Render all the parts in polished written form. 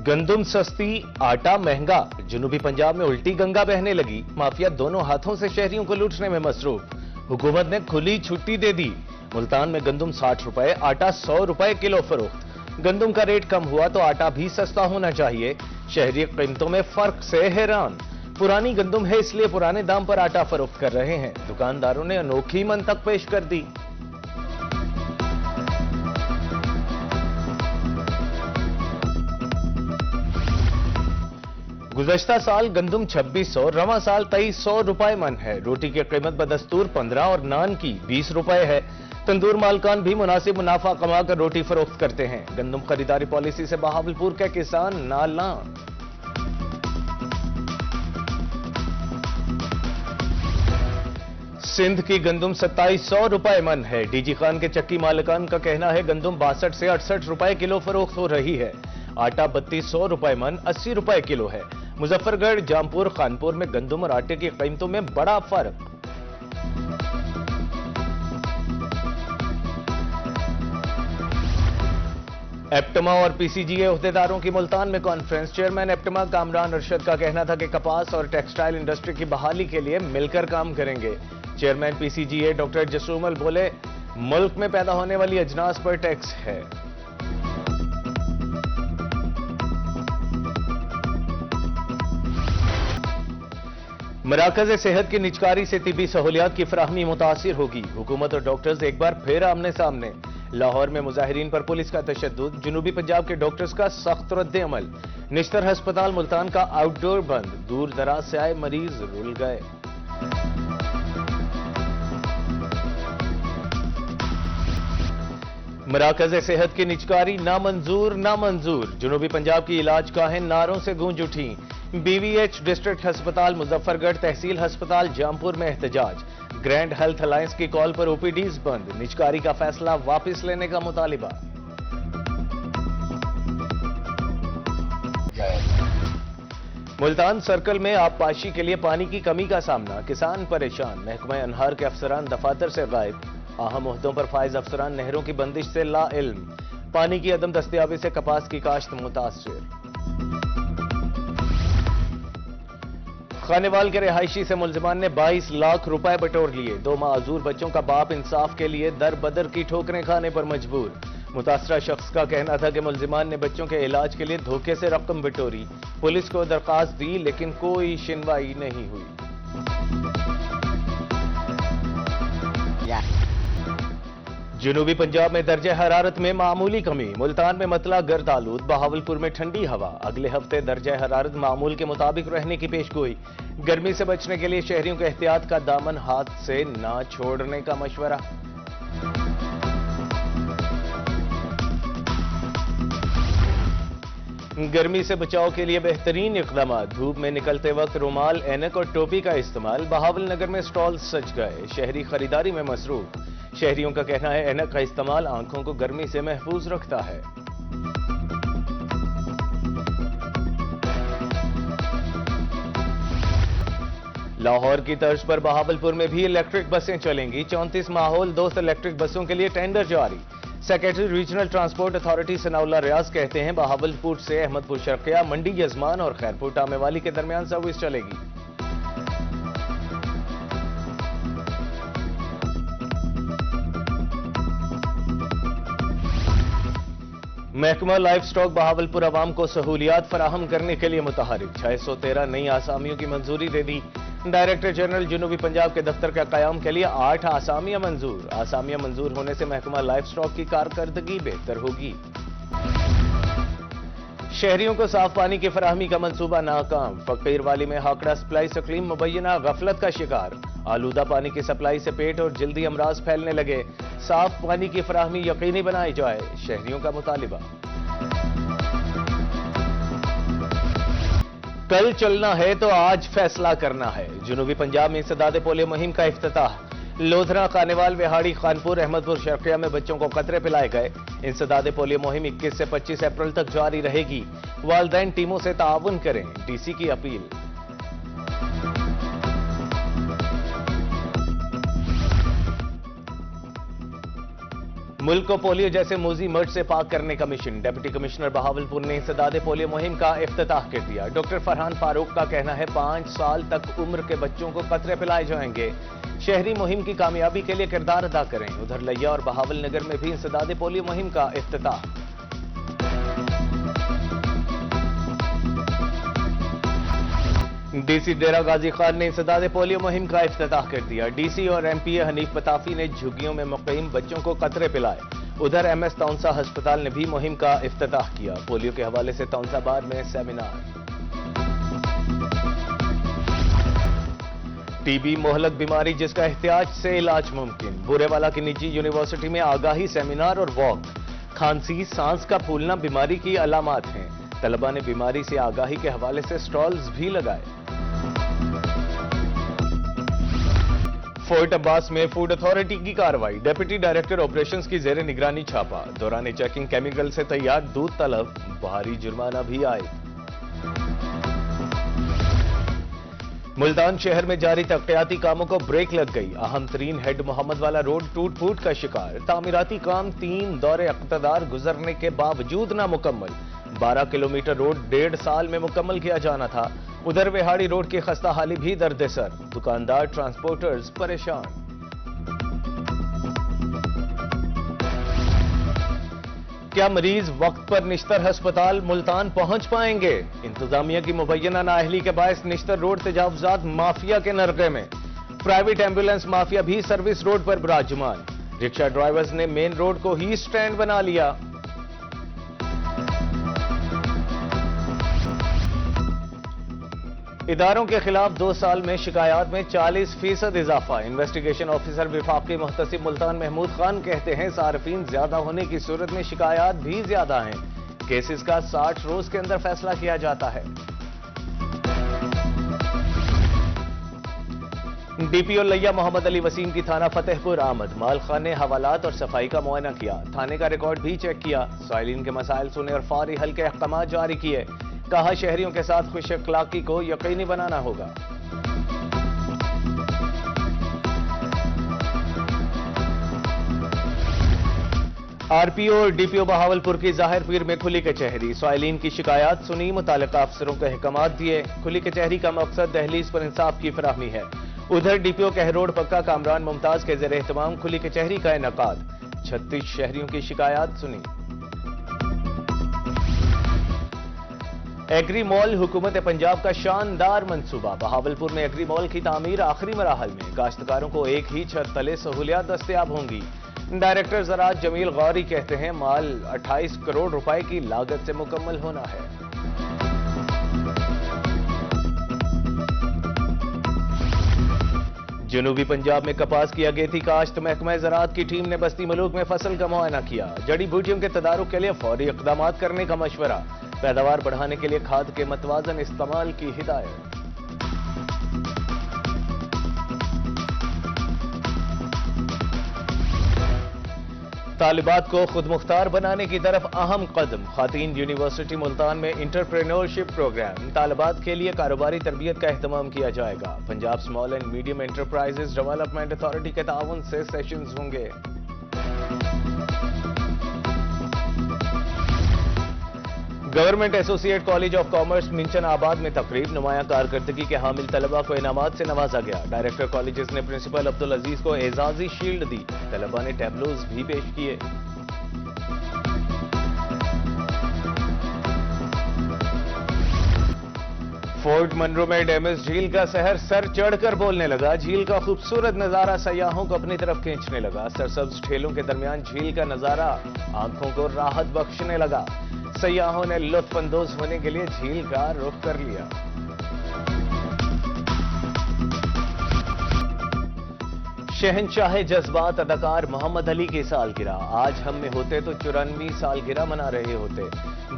गंदुम सस्ती, आटा महंगा। जनूबी पंजाब में उल्टी गंगा बहने लगी। माफिया दोनों हाथों से शहरियों को लूटने में मसरूफ। हुकूमत ने खुली छुट्टी दे दी। मुल्तान में गंदुम 60 रुपए, आटा 100 रुपए किलो फरोख्त। गंदुम का रेट कम हुआ तो आटा भी सस्ता होना चाहिए। शहरी कीमतों में फर्क से हैरान। पुरानी गंदुम है इसलिए पुराने दाम पर आटा फरोख्त कर रहे हैं। दुकानदारों ने अनोखी मंतक पेश कर दी। गुज़श्ता साल गंदुम 2600, रवां साल 2300 रुपए मन है। रोटी की कीमत बदस्तूर 15 और नान की 20 रुपए है। तंदूर मालकान भी मुनासिब मुनाफा कमाकर रोटी फरोख्त करते हैं। गंदुम खरीदारी पॉलिसी से बहावलपुर के किसान नाला। सिंध की गंदुम 2700 रुपए मन है। डीजी खान के चक्की मालिकान का कहना है गंदुम 62 से 68 रुपए किलो फरोख्त हो रही है। आटा 3200 रुपए मन 80 रुपए किलो है। मुजफ्फरगढ़, जामपुर, खानपुर में गंदुम और आटे की कीमतों में बड़ा फर्क। एप्टमा और पीसीजीए अहदेदारों की मुल्तान में कॉन्फ्रेंस। चेयरमैन एप्टमा कामरान अरशद का कहना था कि कपास और टेक्सटाइल इंडस्ट्री की बहाली के लिए मिलकर काम करेंगे। चेयरमैन पीसीजीए डॉक्टर जसूमल बोले, मुल्क में पैदा होने वाली अजनास पर टैक्स है। मराकज़ सेहत की निजकारी से तिबी सहूलियात की फराहमी मुतासिर होगी। हुकूमत और डॉक्टर्स एक बार फिर आमने सामने। लाहौर में मुजाहिरीन पर पुलिस का तशद्दुद। जनूबी पंजाब के डॉक्टर्स का सख्त रद्द अमल। निश्तर हस्पताल मुल्तान का आउटडोर बंद। दूर दराज से आए मरीज रुल गए। मराकज़ सेहत की निजकारी नामंजूर नामंजूर। जनूबी पंजाब की इलाज गाहें नारों से गूंज उठी। बीवीएच डिस्ट्रिक्ट हस्पताल मुजफ्फरगढ़, तहसील हस्पताल जामपुर में एहतजाज। ग्रैंड हेल्थ अलायंस की कॉल पर ओपीडीज बंद। निजकारी का फैसला वापस लेने का मुतालिबा। मुल्तान सर्कल में आबपाशी के लिए पानी की कमी का सामना। किसान परेशान। महकमा अनहार के अफसरान दफातर से गायब। अहम ओहदों पर फाइज अफसरान नहरों की बंदिश से ला इल्म। पानी की अदम दस्तयाबी से कपास की काश्त मुतासिर। खानेवाल के रिहायशी से मुलजिमान ने 22 लाख रुपए बटोर लिए। 2 माजूर बच्चों का बाप इंसाफ के लिए दर बदर की ठोकरें खाने पर मजबूर। मुतासरा शख्स का कहना था कि मुलजिमान ने बच्चों के इलाज के लिए धोखे से रकम बटोरी। पुलिस को दरखास्त दी लेकिन कोई सुनवाई नहीं हुई। जनूबी पंजाब में दर्जे हरारत में मामूली कमी। मुल्तान में मतला गर्द आलूद। बहावलपुर में ठंडी हवा। अगले हफ्ते दर्जे हरारत मामूल के मुताबिक रहने की पेशगोई। गर्मी से बचने के लिए शहरियों को एहतियात का दामन हाथ से ना छोड़ने का मशवरा। गर्मी से बचाव के लिए बेहतरीन इक़दाम। धूप में निकलते वक्त रुमाल, ऐनक और टोपी का इस्तेमाल। बहावल नगर में स्टॉल सज गए। शहरी खरीदारी में मसरूफ। शहरियों का कहना है ऐनक का इस्तेमाल आंखों को गर्मी से महफूज रखता है। लाहौर की तर्ज पर बहावलपुर में भी इलेक्ट्रिक बसें चलेंगी। 34 माहौल दोस्त इलेक्ट्रिक बसों के लिए टेंडर जारी। Secretary regional transport authority Sanaullah Riaz कहते हैं बहावलपुर से अहमदपुर शर्किया, मंडी यजमान और खैरपुर टामेवाली के दरमियान सर्विस चलेगी। महकमा लाइफ स्टॉक बहावलपुर अवाम को सहूलियात फराहम करने के लिए मुतहरिक। 613 नई आसामियों की मंजूरी दे दी। डायरेक्टर जनरल जनूबी पंजाब के दफ्तर का कयाम के लिए 8 आसामियां मंजूर। आसामियां मंजूर होने से महकमा लाइफ स्टॉक की कारकर्दगी बेहतर होगी। शहरियों को साफ पानी की फराहमी का मंसूबा नाकाम। फकीरवाली में हाकड़ा सप्लाई स्कीम मुबैना गफलत का शिकार। आलूदा पानी की सप्लाई से पेट और जल्दी अमराज फैलने लगे। साफ पानी की फराहमी यकीनी बनाई जाए, शहरियों का मुतालिबा। कल चलना है तो आज फैसला करना है। जनूबी पंजाब में इंसदाद पोलियो मुहिम का इफ्तिताह। लोधरा, खानेवाल, विहाड़ी, खानपुर, अहमदपुर शर्किया में बच्चों को कतरे पिलाए गए। इंसदाद पोलियो मुहिम 21 से 25 अप्रैल तक जारी रहेगी। वालिदैन टीमों से ताउन करें, डीसी की अपील। ملک کو پولیو جیسے موذی مرض سے پاک کرنے کا مشن، ڈپٹی کمشنر بہاولپور نے انسداد پولیو مہم کا افتتاح کر دیا۔ ڈاکٹر فرحان فاروق کا کہنا ہے 5 سال تک عمر کے بچوں کو قطرے پلائے جائیں گے۔ شہری مہم کی کامیابی کے لیے کردار ادا کریں۔ ادھر لیا اور بہاول نگر میں بھی انسداد پولیو مہم کا افتتاح۔ ڈی سی ڈیرہ غازی خان نے انسداد پولیو مہم کا افتتاح کر دیا۔ ڈی سی اور ایم پی اے حنیف پتافی نے جھگیوں میں مقیم بچوں کو قطرے پلائے۔ ادھر ایم ایس تونسا ہسپتال نے بھی مہم کا افتتاح کیا۔ پولیو کے حوالے سے تونسا بار میں سیمینار۔ ٹی بی مہلک بیماری جس کا احتیاط سے علاج ممکن، بورے والا کی نجی یونیورسٹی میں آگاہی سیمینار اور واک۔ کھانسی، سانس کا پھولنا بیماری کی علامات ہیں۔ طلبہ نے بیماری سے آگاہی کے حوالے سے سٹالز بھی لگائے۔ فورٹ عباس میں فوڈ اتھارٹی کی کارروائی، ڈیپٹی ڈائریکٹر آپریشنز کی زیر نگرانی چھاپا، دوران چیکنگ کیمیکل سے تیار دودھ طلب، بھاری جرمانہ بھی آئے۔ ملتان شہر میں جاری ترقیاتی کاموں کو بریک لگ گئی، اہم ترین ہیڈ محمد والا روڈ ٹوٹ پھوٹ کا شکار، تعمیراتی کام 3 دور اقتدار گزرنے کے باوجود نامکمل، 12 کلومیٹر روڈ 1.5 سال میں مکمل کیا جانا تھا۔ ادھر وہاڑی روڈ کی خستہ حالی بھی درد سر، دکاندار ٹرانسپورٹرز پریشان۔ کیا مریض وقت پر نشتر ہسپتال ملتان پہنچ پائیں گے؟ انتظامیہ کی مبینہ نااہلی کے باعث نشتر روڈ تجاوزات مافیا کے نرغے میں، پرائیویٹ ایمبولینس مافیا بھی سروس روڈ پر براجمان، رکشہ ڈرائیورز نے مین روڈ کو ہی سٹینڈ بنا لیا۔ اداروں کے خلاف 2 سال میں شکایات میں 40% اضافہ، انویسٹیگیشن آفیسر وفاقی محتسب ملتان محمود خان کہتے ہیں صارفین زیادہ ہونے کی صورت میں شکایات بھی زیادہ ہیں، کیسز کا 60 روز کے اندر فیصلہ کیا جاتا ہے۔ ڈی پی او لیا محمد علی وسیم کی تھانہ فتح پور آمد، مال خانے، حوالات اور صفائی کا معائنہ کیا، تھانے کا ریکارڈ بھی چیک کیا، سائلین کے مسائل سنے اور فوری حل کے احکامات جاری کیے، کہا شہریوں کے ساتھ خوش اخلاقی کو یقینی بنانا ہوگا۔ آر پی او اور ڈی پی او بہاولپور کی ظاہر پیر میں کھلی کچہری، سائلین کی شکایات سنی، متعلقہ افسروں کو احکامات دیے۔ کھلی کچہری کا مقصد دہلیز پر انصاف کی فراہمی ہے۔ ادھر ڈی پی او کہروڑ پکا کامران ممتاز کے زیر اہتمام کھلی کچہری کا انعقاد، 36 شہریوں کی شکایات سنی۔ ایگری مال حکومت پنجاب کا شاندار منصوبہ، بہاولپور میں ایگری مال کی تعمیر آخری مراحل میں، کاشتکاروں کو ایک ہی چھت تلے سہولیات دستیاب ہوں گی۔ ڈائریکٹر زراعت جمیل غوری کہتے ہیں مال 28 کروڑ روپے کی لاگت سے مکمل ہونا ہے۔ جنوبی پنجاب میں کپاس کی اگیتی کاشت، محکمہ زراعت کی ٹیم نے بستی ملوک میں فصل کا معائنہ کیا، جڑی بوٹیوں کے تدارک کے لیے فوری اقدامات کرنے کا مشورہ، پیداوار بڑھانے کے لیے کھاد کے متوازن استعمال کی ہدایت۔ طالبات کو خود مختار بنانے کی طرف اہم قدم، خواتین یونیورسٹی ملتان میں انٹرپرینورشپ پروگرام، طالبات کے لیے کاروباری تربیت کا اہتمام کیا جائے گا، Punjab small and medium enterprises development authority کے تعاون سے سیشنز ہوں گے۔ Government associate college of commerce Manchanabad میں تقریب، نمایاں کارکردگی کے حامل طلبہ کو انعامات سے نوازا گیا، ڈائریکٹر کالجز نے پرنسپل عبدالعزیز کو اعزازی شیلڈ دی، طلبہ نے ٹیبلوز بھی پیش کیے۔ فورٹ منرو میں ڈیمز جھیل کا سحر سر چڑھ کر بولنے لگا، جھیل کا خوبصورت نظارہ سیاحوں کو اپنی طرف کھینچنے لگا، سرسبز ٹھیلوں کے درمیان جھیل کا نظارہ آنکھوں کو راحت بخشنے لگا، سیاحوں نے لطف اندوز ہونے کے لیے جھیل کا رخ کر لیا۔ شہنشاہ جذبات اداکار محمد علی کی سالگرہ، آج ہم میں ہوتے تو 94ویں سالگرہ منا رہے ہوتے،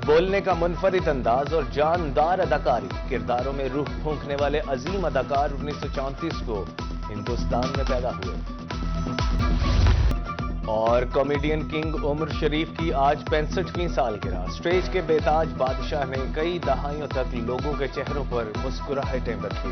بولنے کا منفرد انداز اور جاندار اداکاری، کرداروں میں روح پھونکنے والے عظیم اداکار 1934 کو ہندوستان میں پیدا ہوئے۔ اور کامیڈین کنگ عمر شریف کی آج 65ویں سالگرہ، سٹیج کے بے تاج بادشاہ نے کئی دہائیوں تک لوگوں کے چہروں پر مسکراہٹیں برقی۔